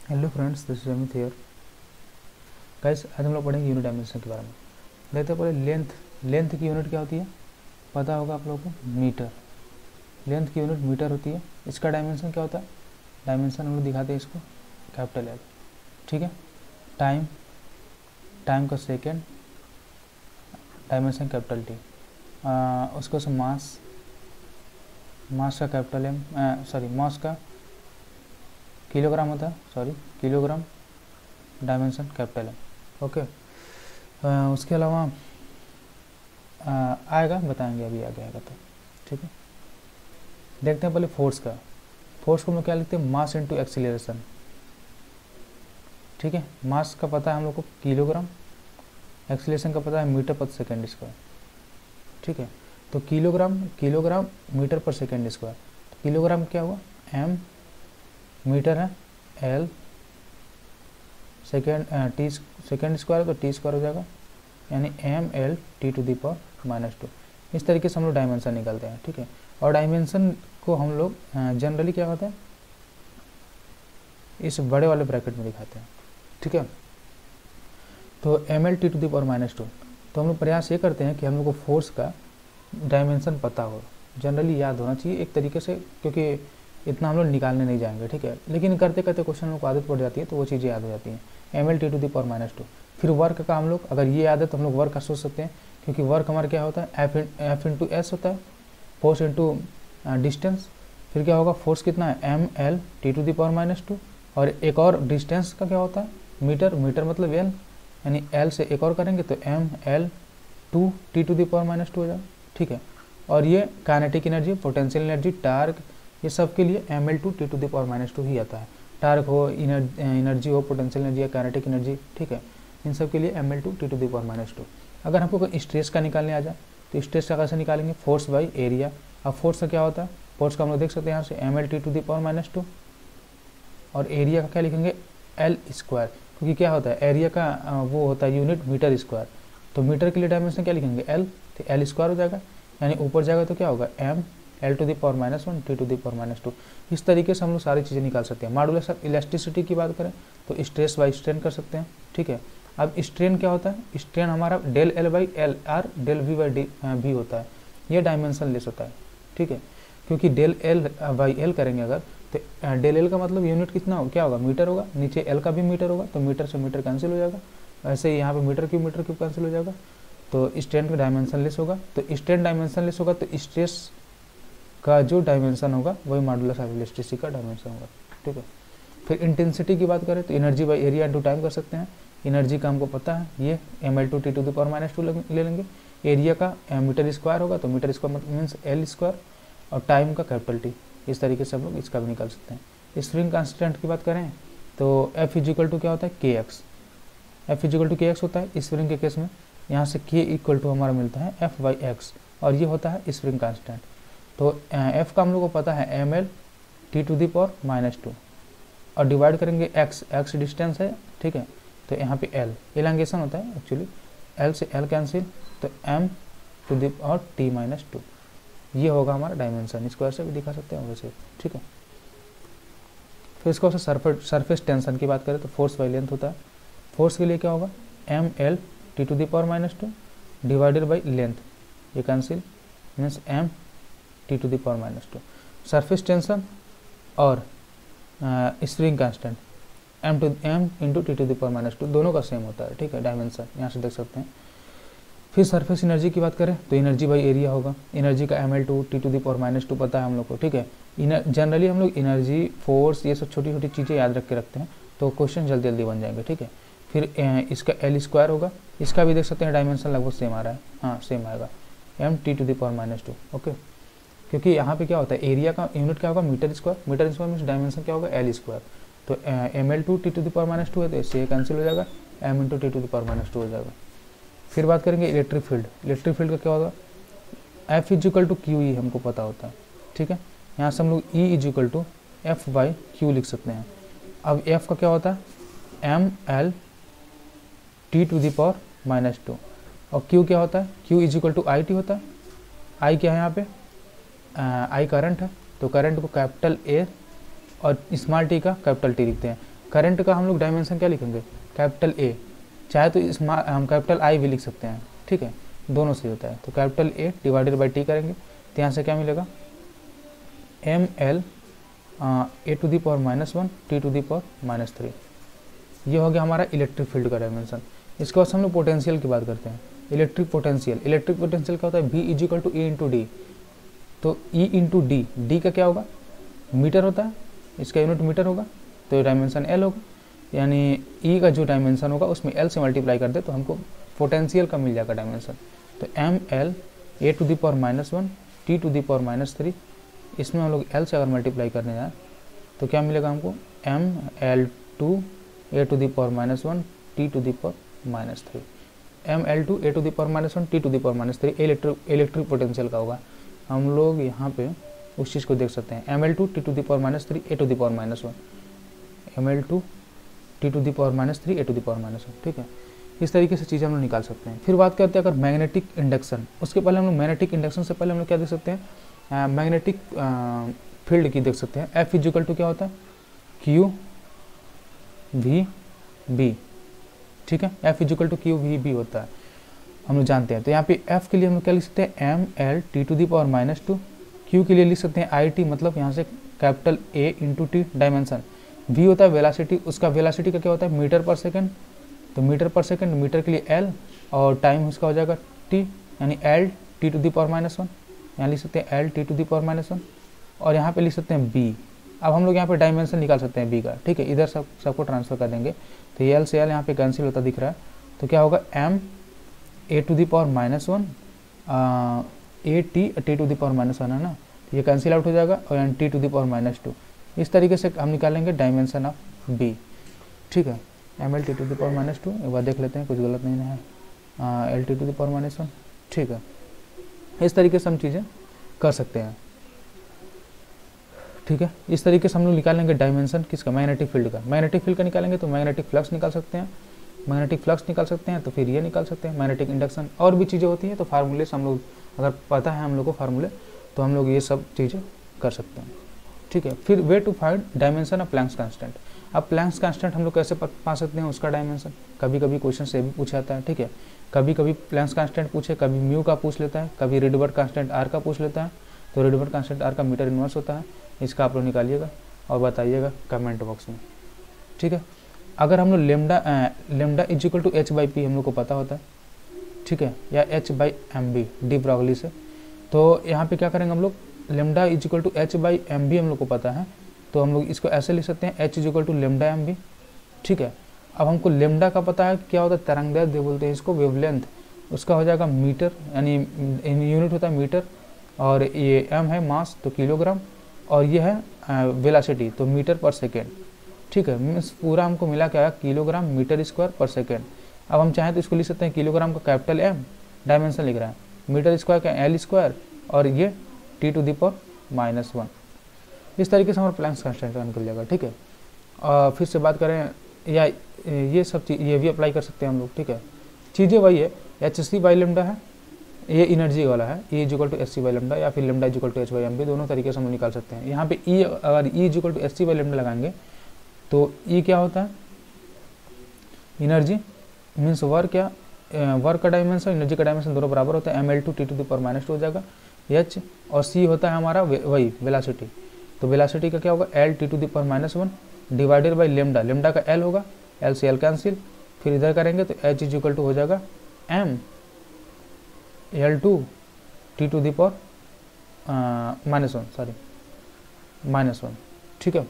Hello friends, this is Amit here. Guys, आज हम लोग पढ़ेंगे यूनिट डायमेंशन के बारे में। देखते हैं पहले लेंथ की यूनिट क्या होती है, पता होगा आप लोगों को, मीटर। लेंथ की यूनिट मीटर होती है। इसका डायमेंशन क्या होता है, डायमेंशन हम लोग दिखाते हैं इसको कैपिटल एल। ठीक है। टाइम का सेकेंड, डायमेंशन कैपिटल टी। उसको से मास का कैपिटल एम, मास का किलोग्राम होता है, kilogram, dimension capital M. Okay. उसके अलावा आएगा, बताएंगे अभी आगे आएगा तो। ठीक है। देखते हैं पहले फोर्स का। फोर्स को हम लोग क्या लिखते हैं, मास इनटू एक्सीलरेशन। ठीक है। मास का पता है हम लोग को किलोग्राम, एक्सीलरेशन का पता है मीटर पर सेकेंड स्क्वायर। ठीक है। तो किलोग्राम मीटर पर सेकेंड स्क्वायर। तो किलोग्राम क्या हुआ, एम, मीटर है एल, सेकेंड स्क्वायर, तो टी स्क्वायर हो जाएगा, यानी M L T to the power -2। इस तरीके से हम लोग डायमेंशन निकालते हैं। ठीक है। और डायमेंशन को हम लोग जनरली क्या कहते हैं, इस बड़े वाले ब्रैकेट में दिखाते हैं। ठीक है। तो M L T to the power -2। तो हम लोग प्रयास ये करते हैं कि हम लोग को फोर्स का डायमेंशन पता हो, जनरली याद होना चाहिए एक तरीके से, क्योंकि इतना हम लोग निकालने नहीं जाएंगे। ठीक है। लेकिन करते करते क्वेश्चन लोग को आदत पड़ जाती है, तो वो चीज़ें याद हो जाती हैं। M L T to the power -2। फिर वर्क का हम लोग, अगर ये याद है तो हम लोग वर्क का सोच सकते हैं, क्योंकि वर्क हमारा क्या होता है, एफ इंटू एस होता है, फोर्स इंटू डिस्टेंस। फिर क्या होगा, फोर्स कितना है, M L T to the power -2। और एक और डिस्टेंस का क्या होता है, मीटर मतलब एल, यानी एल से एक और करेंगे तो M L 2 T to the power -2 हो जाएगा। ठीक है। और ये kinetic energy, potential energy, torque, ये सब के लिए M L 2 T to the power -2 ही आता है। टार्क हो, एनर्जी हो, पोटेंशियल एनर्जी या काइनेटिक एनर्जी, ठीक है, इन सब के लिए M L 2 T to the power -2। अगर हमको कोई स्ट्रेस का निकालने आ जाए तो स्ट्रेस का कैसे निकालेंगे, फोर्स बाई एरिया। अब फोर्स का क्या होता है, फोर्स का हम लोग देख सकते हैं यहाँ से M L T to the power -2, और एरिया का क्या लिखेंगे, एल स्क्वायर, क्योंकि क्या होता है, एरिया का वो होता है यूनिट मीटर स्क्वायर। तो मीटर के लिए डायमेंशन क्या लिखेंगे, एल, तो एल स्क्वायर हो जाएगा, यानी ऊपर जाएगा तो क्या होगा, M L to the power -1 T to the power -2। इस तरीके से हम लोग सारी चीज़ें निकाल सकते हैं। मॉडुलस ऑफ इलास्टिसिटी की बात करें तो स्ट्रेस बाई स्ट्रेन कर सकते हैं। ठीक है। अब स्ट्रेन क्या होता है, स्ट्रेन हमारा del L by L or del V by D भी होता है, ये डायमेंशन लेस होता है। ठीक है। क्योंकि डेल एल बाई एल करेंगे अगर, तो डेल एल का मतलब यूनिट कितना हो, क्या होगा, मीटर होगा, नीचे एल का भी मीटर होगा, तो मीटर से मीटर कैंसिल हो जाएगा। ऐसे ही यहाँ पे मीटर क्यूब कैंसिल हो जाएगा, तो स्ट्रेन का डायमेंशन लेस होगा। तो स्ट्रेन डायमेंशन लेस होगा तो स्ट्रेस का जो डायमेंशन होगा वही मॉडुलस ऑफ इलास्टिसिटी का डायमेंशन होगा। ठीक है। फिर इंटेंसिटी की बात करें तो energy by area into time कर सकते हैं। एनर्जी का हमको पता है, ये M L 2 T to the power -2 ले लेंगे। एरिया का मीटर स्क्वायर होगा, तो metre square means L square, और टाइम का कैपिटल टी। इस तरीके से हम लोग इसका भी निकाल सकते हैं। स्प्रिंग कांस्टेंट की बात करें तो एफ इजिकल टू क्या होता है, के एक्स। एफ इजिकल टू के एक्स होता है स्प्रिंग के केस में। यहाँ से के इक्वल टू हमारा मिलता है एफ बाई एक्स, और ये होता है स्प्रिंग कांस्टेंट। तो एफ का हम लोग को पता है M L T to the power -2, और डिवाइड करेंगे एक्स डिस्टेंस है। ठीक है। तो यहाँ पे एल एलांगेशन होता है एक्चुअली, एल से एल कैंसिल, तो M to the power T -2, ये होगा हमारा डायमेंशन। स्क्वायर से भी दिखा सकते हैं वैसे। ठीक है। फिर इसको सरफेस टेंशन की बात करें तो फोर्स बाई लेंथ होता है। फोर्स के लिए क्या होगा, M L T to the power -2 divided by length, ये cancel, means M T to the power -2। Surface tension और spring constant M into T to the power -2 दोनों का सेम होता है। ठीक है। डायमेंशन यहाँ से देख सकते हैं। फिर सरफेस एनर्जी की बात करें तो एनर्जी बाई एरिया होगा। एनर्जी का M L 2 T to the power -2 पता है हम लोग को। ठीक है। जनरली हम लोग एनर्जी, फोर्स, ये सब छोटी छोटी चीज़ें याद रख के रखते हैं, तो क्वेश्चन जल्दी जल्दी बन जाएंगे। ठीक है। फिर इसका एल स्क्वायर होगा, इसका भी देख सकते हैं डायमेंशन लगभग सेम आ रहा है, हाँ सेम आएगा, M T to the power -2। Okay. क्योंकि यहाँ पे क्या होता है, एरिया का यूनिट क्या होगा, मीटर स्क्वायर मीन्स डायमेंशन क्या होगा, एल स्क्वायर। तो M L 2 T to the power -2 है, तो इससे कैंसिल हो जाएगा, M into T to the power -2 हो जाएगा। फिर बात करेंगे इलेक्ट्रिक फील्ड। इलेक्ट्रिक फील्ड का क्या होगा, F is equal to Q E हमको पता होता है। ठीक है। यहाँ से हम लोग E equal to F by Q लिख सकते हैं। अब एफ का क्या होता है, M L T to the power -2, और क्यू क्या होता है, Q equal to I T होता है। आई क्या है यहाँ पे, आई करंट है, तो करंट को कैपिटल ए और स्मॉल टी का कैपिटल टी लिखते हैं। करंट का हम लोग डायमेंशन क्या लिखेंगे, कैपिटल ए, चाहे तो हम कैपिटल आई भी लिख सकते हैं, ठीक है, दोनों से होता है। तो capital A divided by T करेंगे तो यहाँ से क्या मिलेगा, M L A to the power -1 T to the power -3। ये हो गया हमारा इलेक्ट्रिक फील्ड का डायमेंशन। इसके बाद हम लोग पोटेंशियल की बात करते हैं। इलेक्ट्रिक पोटेंशियल क्या होता है, V is equal to E into D. तो E इंटू डी, डी का क्या होगा, मीटर होता है, इसका यूनिट मीटर होगा, तो डायमेंशन L होगा, यानी E का जो डायमेंशन होगा उसमें L से मल्टीप्लाई कर दे तो हमको पोटेंशियल का मिल जाएगा डायमेंशन। तो M L A to the power -1 T to the power -3, इसमें हम लोग L से अगर मल्टीप्लाई करने जाए तो क्या मिलेगा हमको, M L two A to the power -1 T to the power -3, M L two A to the power -1 T to the power -3 electric potential का होगा। हम लोग यहाँ पे उस चीज़ को देख सकते हैं, M L two T to the power -3 A to the power -1, M L two T to the power -3 A to the power -1, ठीक है। इस तरीके से चीज़ें हम लोग निकाल सकते हैं। फिर बात करते हैं अगर मैग्नेटिक इंडक्शन, उसके पहले हम लोग मैग्नेटिक इंडक्शन से पहले हम लोग क्या देख सकते हैं, मैग्नेटिक फील्ड की देख सकते हैं। एफ इजिकल टू क्या होता है, क्यू वी बी, ठीक है, F is equal to Q V B होता है, हम लोग जानते हैं। तो यहाँ पे एफ के लिए हम लोग क्या लिख सकते हैं, M L T to the power -2, Q के लिए लिख सकते हैं आई टी, मतलब यहाँ से capital A into T dimension, V होता है वेलासिटी, उसका वेलासिटी का क्या होता है, मीटर पर सेकेंड, तो मीटर पर सेकेंड, मीटर के लिए एल, और टाइम उसका हो जाएगा टी, यानी L T to the power -1, यहाँ लिख सकते हैं L T to the power -1, और यहाँ पे लिख सकते हैं बी। अब हम लोग यहाँ पे डायमेंशन निकाल सकते हैं बी का, ठीक है, इधर सबको ट्रांसफर कर देंगे, तो एल से एल यहाँ पे कैंसिल होता दिख रहा है, तो क्या होगा, M A to the power -1 A T to the power -1 है ना, ये कैंसिल आउट हो जाएगा, और यानी टी टू दी पावर -2। इस तरीके से हम निकालेंगे डायमेंशन ऑफ बी, ठीक है, M L T to the power -2, एक बार देख लेते हैं कुछ गलत नहीं है, L T to the power -1, ठीक है। इस तरीके से हम चीज़ें कर सकते हैं, ठीक है। इस तरीके से हम लोग निकालेंगे डायमेंशन किसका, मैग्नेटिक फील्ड का। मैग्नेटिक फील्ड का निकालेंगे तो मैग्नेटिक फ्लक्स निकाल सकते हैं, मैग्नेटिक फ्लक्स निकाल सकते हैं, तो फिर ये निकाल सकते हैं मैग्नेटिक इंडक्शन, और भी चीज़ें होती हैं। तो फार्मूले से हम लोग अगर पता है हम लोग को फार्मूले, तो हम लोग ये सब चीज़ें कर सकते हैं, ठीक है। फिर way to find dimension of Planck's constant. अब प्लैंक्स कांस्टेंट हम लोग कैसे पा सकते हैं उसका डायमेंशन, कभी कभी क्वेश्चन से भी पूछा जाता है, ठीक है। कभी कभी प्लैंक्स कांस्टेंट पूछे, कभी म्यू का पूछ लेता है, कभी रिडबर्ट कांस्टेंट आर का पूछ लेता है, तो रिडबर्ट कांस्टेंट आर का मीटर इनवर्स होता है, इसका आप लोग निकालिएगा और बताइएगा कमेंट बॉक्स में, ठीक है। अगर हम लोग lambda is equal to H by P हम लोग को पता होता है, ठीक है, या H by M B de Broglie से, तो यहाँ पे क्या करेंगे हम लोग, lambda is equal to H by M B हम लोग को पता है, तो हम लोग इसको ऐसे लिख सकते हैं, H is equal to lambda M B, ठीक है। अब हमको लेमडा का पता है क्या होता है, तरंगदैर्घ्य बोलते हैं इसको, वेवलेंथ, उसका हो जाएगा मीटर, यानी यूनिट होता है मीटर, और ये एम है मास तो किलोग्राम, और ये है वेलासिटी तो मीटर पर सेकेंड, ठीक है। मीन्स पूरा हमको मिला क्या है, किलोग्राम मीटर स्क्वायर पर सेकेंड। अब हम चाहें तो इसको लिख सकते हैं, किलोग्राम का कैपिटल एम डायमेंशन लिख रहा है, मीटर स्क्वायर का एल स्क्वायर, और ये टी टू दी पावर -1। इस तरीके से हमारा प्लैंक्स कांस्टेंट निकल जाएगा, ठीक है। और फिर से बात करें, या ये सब चीज़ ये भी अप्लाई कर सकते हैं हम लोग, ठीक है। चीज़ें वही है, एच सी बाई लेमडा है, ये इनर्जी वाला है, E equal to H C by lambda, या फिर lambda is equal to H by M B, दोनों तरीके से हम निकाल सकते हैं। यहाँ पे ई, अगर E equal to H C by lambda लगाएंगे तो ई क्या होता है, एनर्जी मीन्स वर्क, क्या वर्क का डायमेंशन, एनर्जी का डायमेंशन दोनों बराबर होता है, M L two T to the power -2 हो जाएगा, एच, और सी होता है हमारा वही वेलासिटी, तो वेलासिटी का क्या होगा, L T to the power -1 divided by lambda, lambda का एल होगा, एल से एल कैंसिल, फिर इधर करेंगे तो एच इज इक्वल टू हो जाएगा M L two T to the power -1, ठीक है।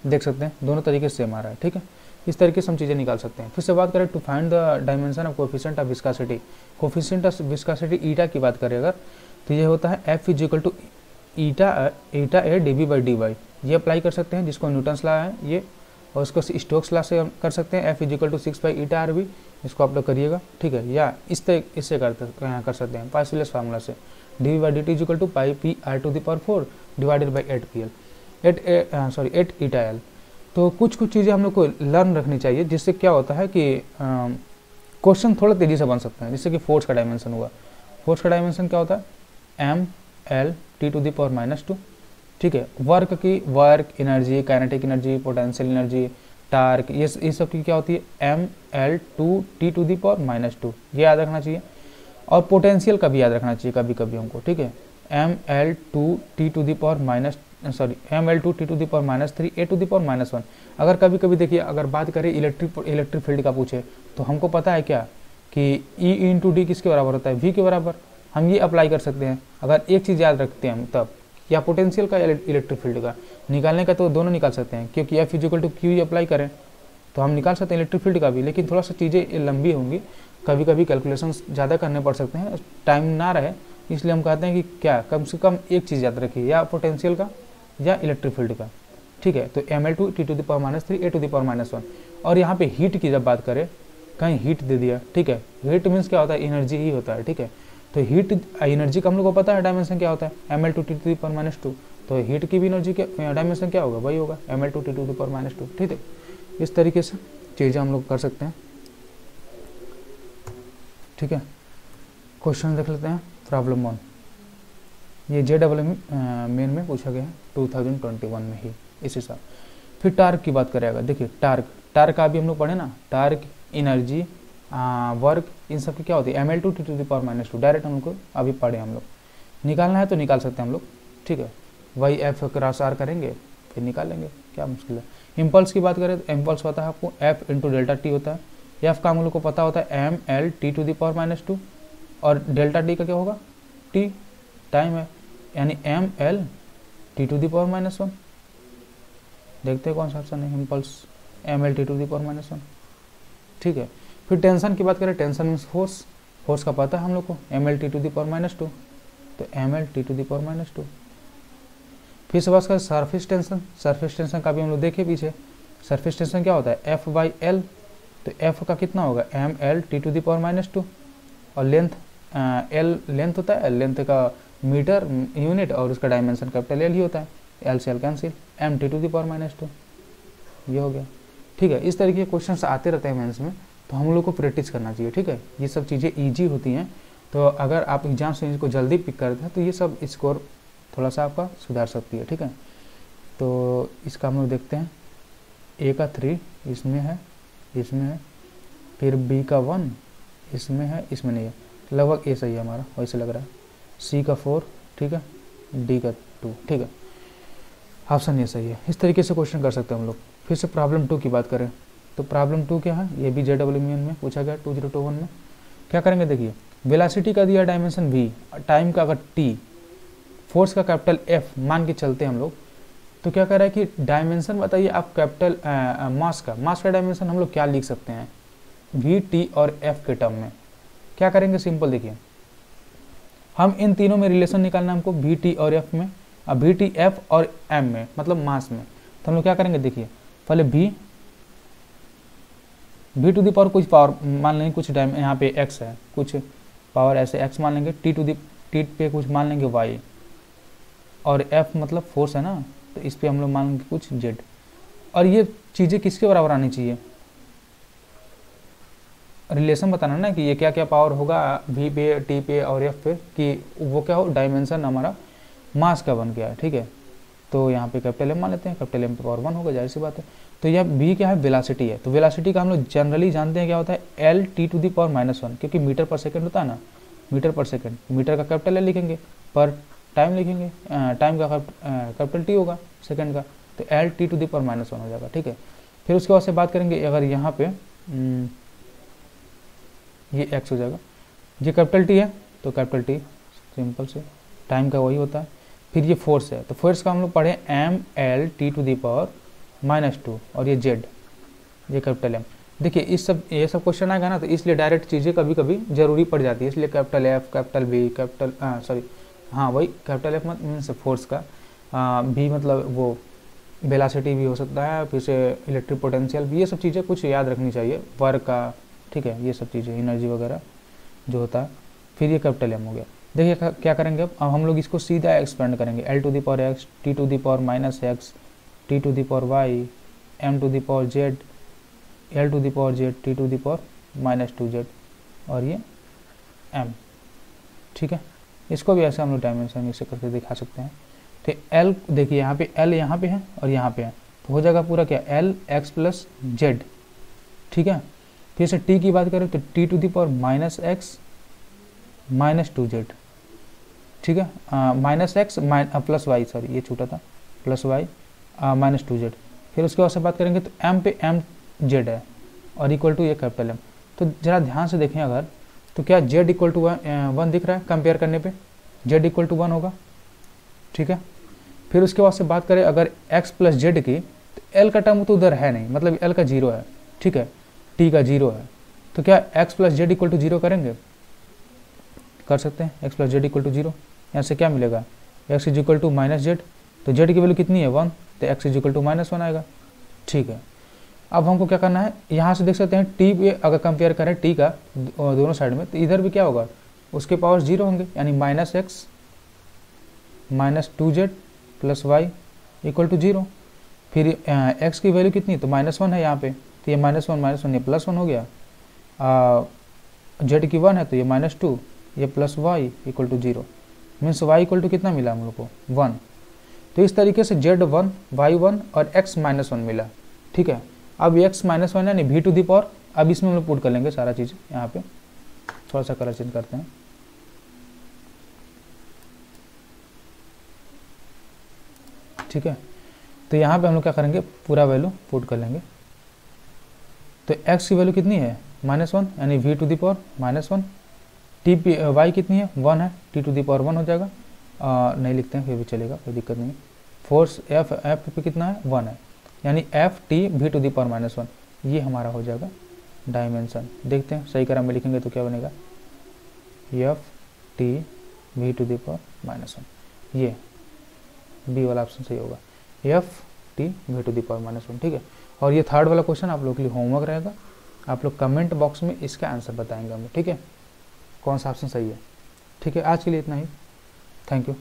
देख सकते हैं दोनों तरीके से सेम आ रहा है, ठीक है। इस तरीके से हम चीज़ें निकाल सकते हैं। फिर से बात करें to find the dimension of coefficient of viscosity, coefficient of viscosity eta की बात करें अगर, तो ये होता है F is equal to eta A d v by d y, ये अप्लाई कर सकते हैं जिसको न्यूटन्स लॉ है ये, और उसको स्टोक्स लॉ से कर सकते हैं, F is equal to 6 pi eta r v, इसको आप लोग करिएगा, ठीक है। या इससे कर सकते हैं पाइसुलस फार्मूला से, d v by d t is equal to pi P r to the power 4 divided by 8 P L, 8 eta L. तो कुछ चीज़ें हम लोग को लर्न रखनी चाहिए, जिससे क्या होता है कि क्वेश्चन थोड़ा तेज़ी से बन सकते हैं। जैसे कि फोर्स का डायमेंशन हुआ, फोर्स का डायमेंशन क्या होता है, M L T to the power -2, ठीक है। Work energy, kinetic energy, potential energy, torque, ये सब की क्या होती है mL2T⁻², ये याद रखना चाहिए। और पोटेंशियल का भी याद रखना चाहिए कभी कभी हमको, ठीक है। mL2T⁻3 अगर कभी कभी देखिए, अगर बात करें इलेक्ट्रिक फील्ड का पूछे तो हमको पता है क्या कि E/D किसके बराबर होता है, V के बराबर। हम ये अप्लाई कर सकते हैं अगर एक चीज़ याद रखते हैं हम तब, या पोटेंशियल का इलेक्ट्रिक फील्ड का निकालने का, तो दोनों निकाल सकते हैं, क्योंकि F=Q अप्लाई करें तो हम निकाल सकते हैं इलेक्ट्रिक फील्ड का भी। लेकिन थोड़ा सा चीज़ें लंबी होंगी, कभी कभी कैलकुलेशन ज़्यादा करने पड़ सकते हैं, टाइम ना रहे, इसलिए हम कहते हैं कि क्या कम से कम एक चीज़ याद रखिए, या पोटेंशियल का या इलेक्ट्रिक फील्ड का, ठीक है। तो mL2T⁻3 और यहाँ पे हीट की जब बात करें, कहीं हीट दे दिया, ठीक है। हीट मीन्स क्या होता है, एनर्जी ही होता है, ठीक है। तो हीट एनर्जी का हम लोग को पता है डायमेंशन क्या होता है, mL2T⁻²। तो हीट की भी एनर्जी के डायमेंशन क्या होगा, वही होगा mL2T⁻², ठीक है। इस तरीके से चीज़ें हम लोग कर सकते हैं, ठीक है। क्वेश्चन देख लेते हैं। प्रॉब्लम 1, ये JEE मेन में पूछा गया है 2021 में ही इस हिसाब। फिर टार्क की बात करेगा, देखिए टार्क का भी हम लोग पढ़े ना, टार्क, एनर्जी, वर्क, इन सब की क्या होती है mL2T⁻², डायरेक्ट हम लोग को अभी पढ़े, हम लोग निकालना है तो निकाल सकते हैं हम लोग, ठीक है। वही F×R करेंगे फिर निकाल लेंगे, क्या मुश्किल है। इम्पल्स की बात करें तो इम्पल्स होता है आपको F×Δt होता है। F का हम लोग को पता होता है mL2T⁻², और डेल्टा टी का क्या होगा, T टाइम है, यानी mL2T⁻²। देखते हैं कौन सा ऑप्शन है इम्पल्स, mL2T⁻², ठीक है। फिर टेंशन की बात करें, टेंशन मीन्स फोर्स का पता है हम लोग को mL2T⁻², तो mL2T⁻²। फिर से बात करें सरफेस टेंशन का भी हम लोग देखे पीछे, सरफेस टेंशन क्या होता है F/L, तो F का कितना होगा mL2T⁻², और लेंथ लेंथ होता है, लेंथ का मीटर यूनिट, और उसका डायमेंशन कैपिटल L ही होता है, L से L कैंसिल, mT⁻², ये हो गया, ठीक है। इस तरीके के क्वेश्चंस आते रहते हैं मेंस में, तो हम लोग को प्रैक्टिस करना चाहिए, ठीक है। ये सब चीज़ें ईजी होती हैं, तो अगर आप एग्जाम से इसको जल्दी पिक करते हैं तो ये सब स्कोर थोड़ा सा आपका सुधार सकती है, ठीक है। तो इसका हम लोग देखते हैं, A का 3 इसमें है, फिर B का 1 इसमें है, इसमें नहीं है, लगभग A सही है हमारा, वैसे लग रहा है। C का 4, ठीक है, D का 2, ठीक है, ऑप्शन ये सही है। इस तरीके से क्वेश्चन कर सकते हैं हम लोग। फिर से प्रॉब्लम 2 की बात करें तो प्रॉब्लम 2 क्या है, ये भी JEE में पूछा गया 2021 में। क्या करेंगे, देखिए वेलोसिटी का दिया डायमेंशन V, टाइम का अगर T, फोर्स का कैपिटल F मान के चलते हैं हम लोग, तो क्या कह रहा है कि डायमेंशन बताइए आप कैपिटल मास का डायमेंशन हम लोग क्या लिख सकते हैं V, T और F के टर्म में। क्या करेंगे, सिंपल देखिए, हम इन तीनों में रिलेशन निकालना हमको, V, T और F में, अब V, T, F और M में, मतलब मास में। तो हम लोग क्या करेंगे, देखिए पहले V टू दी पावर कुछ पावर मान लेंगे, कुछ टाइम यहाँ पे X है, कुछ पावर ऐसे X मान लेंगे, T पे कुछ मान लेंगे Y, और F मतलब फोर्स है ना, तो इस पे हम लोग मान लेंगे कुछ Z। और ये चीज़ें किसके बराबर आनी चाहिए, रिलेशन बताना ना कि ये क्या क्या पावर होगा V पे, T पे और F पे, कि वो क्या हो, डायमेंशन हमारा मास का बन गया है, ठीक है। तो यहाँ पे कैपिटल M मान लेते हैं, कैपिटल M पे पावर 1 होगा, जाहिर सी बात है। तो यह B क्या है, वेलोसिटी है। तो वेलोसिटी का हम लोग जनरली जानते हैं क्या होता है L T⁻⁻1, क्योंकि मीटर पर सेकंड होता है ना, मीटर पर सेकंड, मीटर का कैपिटल L लिखेंगे, पर टाइम लिखेंगे, टाइम का कैपिटल T होगा सेकंड का, तो L T⁻⁻1 हो जाएगा, ठीक है। फिर उसके बाद से बात करेंगे, अगर यहाँ पे ये X हो जाएगा, ये कैपिटल T है तो कैपिटल T सिंपल से, टाइम का वही होता है। फिर ये फोर्स है, तो फोर्स का हम लोग पढ़े mL T⁻², और ये Z, ये कैपिटल M। देखिए ये सब क्वेश्चन आएगा ना, तो इसलिए डायरेक्ट चीज़ें कभी कभी जरूरी पड़ जाती है, इसलिए कैपिटल F, कैपिटल B, वही कैपिटल F मीन्स फोर्स का, B मतलब वो वेलोसिटी भी हो सकता है, फिर से इलेक्ट्रिक पोटेंशियल भी, ये सब चीज़ें कुछ याद रखनी चाहिए, वर्क का, ठीक है, ये सब चीज़ें, एनर्जी वगैरह जो होता है। फिर ये कैपिटल M हो गया। देखिए क्या करेंगे, अब हम लोग इसको सीधा एक्सपेंड करेंगे, L to the power X, T to the power -X, T to the power Y, M to the power Z, L to the power Z, T to the power -2Z, और ये M, ठीक है। इसको भी ऐसे हम लोग dimension इसे करके दिखा सकते हैं, तो एल देखिए यहाँ पे एल यहाँ पे है और यहाँ पे है, तो हो जाएगा पूरा क्या एल एक्स प्लस जेड। ठीक है, फिर से टी की बात करें तो T to the power minus X minus 2z। ठीक है, minus X plus Y, sorry ये छूटा था, प्लस वाई माइनस 2z। फिर उसके बाद से बात करेंगे तो m पे m z है और इक्वल टू ये कैपिटल M। तो ज़रा ध्यान से देखें अगर, तो क्या z इक्वल टू 1 दिख रहा है, कंपेयर करने पे z इक्वल टू 1 होगा। ठीक है, फिर उसके बाद से बात करें अगर x प्लस जेड की, तो l का टर्म तो उधर है नहीं, मतलब l का 0 है। ठीक है, t का 0 है, तो क्या x plus Z equal to 0 करेंगे, कर सकते हैं। x plus Z equal to 0, यहाँ से क्या मिलेगा, x is equal to minus Z, तो z की वैल्यू कितनी है 1, तो x is equal to minus 1 आएगा। ठीक है, अब हमको क्या करना है, यहाँ से देख सकते हैं t पे अगर कंपेयर करें t का दोनों साइड में, तो इधर भी क्या होगा, उसके पावर 0 होंगे, यानी minus X minus 2z plus Y equal to 0। फिर x की वैल्यू कितनी, तो माइनस 1 है यहाँ पे, तो ये माइनस 1 ये प्लस 1 हो गया। z की 1 है तो ये माइनस 2, ये plus Y equal to 0, means y equal to कितना मिला हम लोग को 1। तो इस तरीके से z1 y1 और x माइनस 1 मिला। ठीक है, अब x माइनस 1 यानी v टू दी पावर, अब इसमें हम लोग पुट कर लेंगे सारा चीज़, यहाँ पे थोड़ा सा कलर चेंज करते हैं। ठीक है, तो यहाँ पे हम लोग क्या करेंगे, पूरा वैल्यू पुट कर लेंगे। तो x की वैल्यू कितनी है -1, यानी v to the power -1, y कितनी है 1 है, t टू दी पावर 1 हो जाएगा। नहीं लिखते हैं फिर भी चलेगा, कोई दिक्कत नहीं है। फोर्स f पे कितना है 1 है, यानी f t v to the power -1, ये हमारा हो जाएगा डायमेंशन। देखते हैं सही क्रम में लिखेंगे तो क्या बनेगा, f t v to the power -1, ये बी वाला ऑप्शन सही होगा, f t v to the power -1। ठीक है, और ये थर्ड वाला क्वेश्चन आप लोगों के लिए होमवर्क रहेगा, आप लोग कमेंट बॉक्स में इसका आंसर बताएंगे हमें। ठीक है, कौन सा ऑप्शन सही है। ठीक है, आज के लिए इतना ही, थैंक यू।